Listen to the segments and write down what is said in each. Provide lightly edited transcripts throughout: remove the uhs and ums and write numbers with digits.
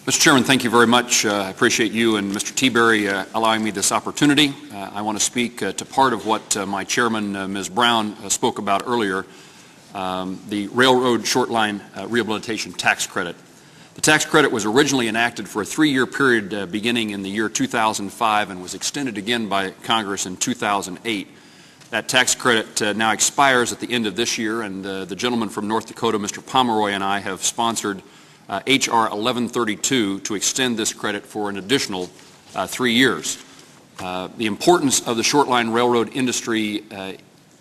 Mr. Chairman, thank you very much. I appreciate you and Mr. Teaberry allowing me this opportunity. I want to speak to part of what my chairman, Ms. Brown, spoke about earlier, the Railroad Shortline Rehabilitation Tax Credit. The tax credit was originally enacted for a 3-year period beginning in the year 2005 and was extended again by Congress in 2008. That tax credit now expires at the end of this year, and the gentleman from North Dakota, Mr. Pomeroy, and I have sponsored H.R. 1132 to extend this credit for an additional 3 years. The importance of the short-line railroad industry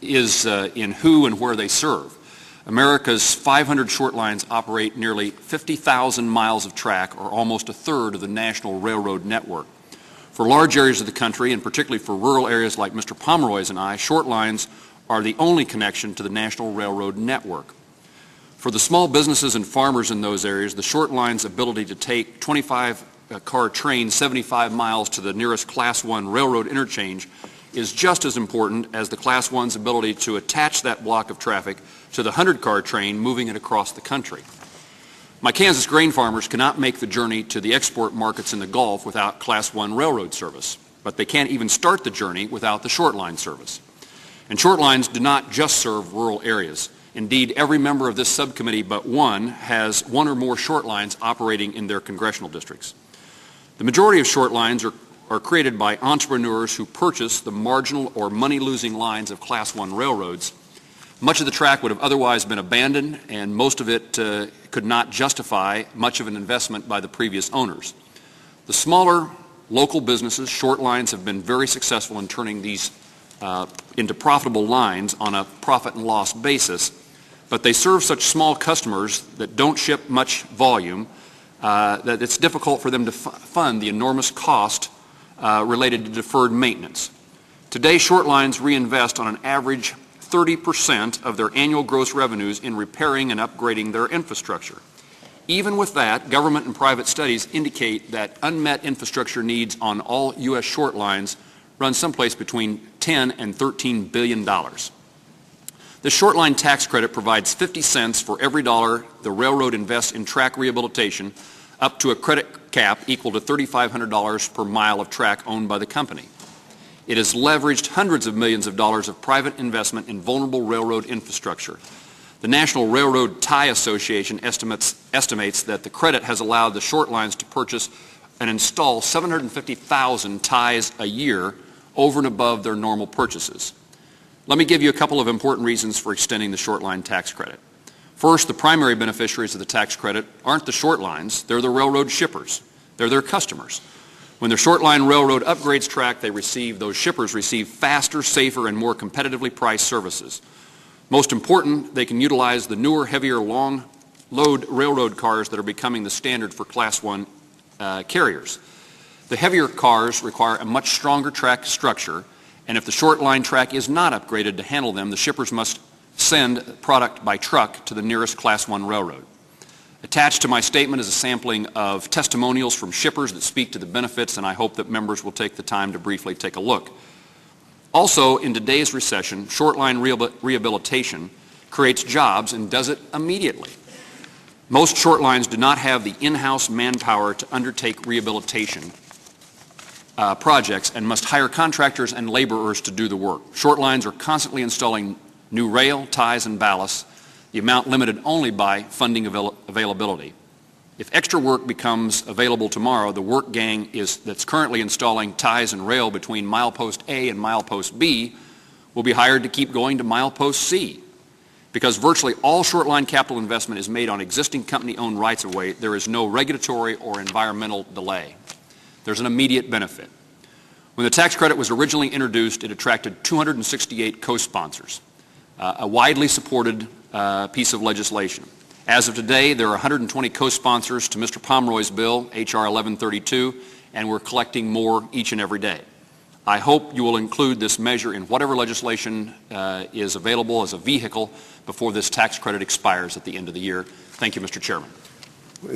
is in who and where they serve. America's 500 short lines operate nearly 50,000 miles of track, or almost a third of the national railroad network. For large areas of the country, and particularly for rural areas like Mr. Pomeroy's and I, short lines are the only connection to the national railroad network. For the small businesses and farmers in those areas, the short line's ability to take 25-car trains 75 miles to the nearest Class 1 railroad interchange is just as important as the Class 1's ability to attach that block of traffic to the 100-car train moving it across the country. My Kansas grain farmers cannot make the journey to the export markets in the Gulf without Class 1 railroad service, but they can't even start the journey without the short line service. And short lines do not just serve rural areas. Indeed, every member of this subcommittee but one has one or more short lines operating in their congressional districts. The majority of short lines are created by entrepreneurs who purchase the marginal or money-losing lines of Class 1 railroads. Much of the track would have otherwise been abandoned, and most of it could not justify much of an investment by the previous owners. The smaller local businesses, short lines, have been very successful in turning these into profitable lines on a profit and loss basis, but they serve such small customers that don't ship much volume that it's difficult for them to fund the enormous cost related to deferred maintenance. Today, short lines reinvest on an average 30% of their annual gross revenues in repairing and upgrading their infrastructure. Even with that, government and private studies indicate that unmet infrastructure needs on all U.S. short lines run someplace between $10 and $13 billion. The short line tax credit provides 50 cents for every dollar the railroad invests in track rehabilitation, up to a credit cap equal to $3,500 per mile of track owned by the company. It has leveraged hundreds of millions of dollars of private investment in vulnerable railroad infrastructure. The National Railroad Tie Association estimates that the credit has allowed the short lines to purchase and install 750,000 ties a year over and above their normal purchases. Let me give you a couple of important reasons for extending the short line tax credit. First, the primary beneficiaries of the tax credit aren't the short lines, they're the railroad shippers. They're their customers. When their short line railroad upgrades track, those shippers receive faster, safer, and more competitively priced services. Most important, they can utilize the newer, heavier, long load railroad cars that are becoming the standard for Class 1 carriers. The heavier cars require a much stronger track structure, and if the short line track is not upgraded to handle them, the shippers must send product by truck to the nearest Class 1 railroad. Attached to my statement is a sampling of testimonials from shippers that speak to the benefits, and I hope that members will take the time to briefly take a look. Also, in today's recession, short-line rehabilitation creates jobs and does it immediately. Most short lines do not have the in-house manpower to undertake rehabilitation projects and must hire contractors and laborers to do the work. Short lines are constantly installing new rail, ties, and ballasts, the amount limited only by funding availability. If extra work becomes available tomorrow, the work gang that's currently installing ties and rail between milepost A and milepost B will be hired to keep going to milepost C. Because virtually all short-line capital investment is made on existing company-owned rights-of-way, there is no regulatory or environmental delay. There's an immediate benefit. When the tax credit was originally introduced, it attracted 268 co-sponsors, a widely supported piece of legislation. As of today, there are 120 co-sponsors to Mr. Pomeroy's bill, H.R. 1132, and we're collecting more each and every day. I hope you will include this measure in whatever legislation is available as a vehicle before this tax credit expires at the end of the year. Thank you, Mr. Chairman.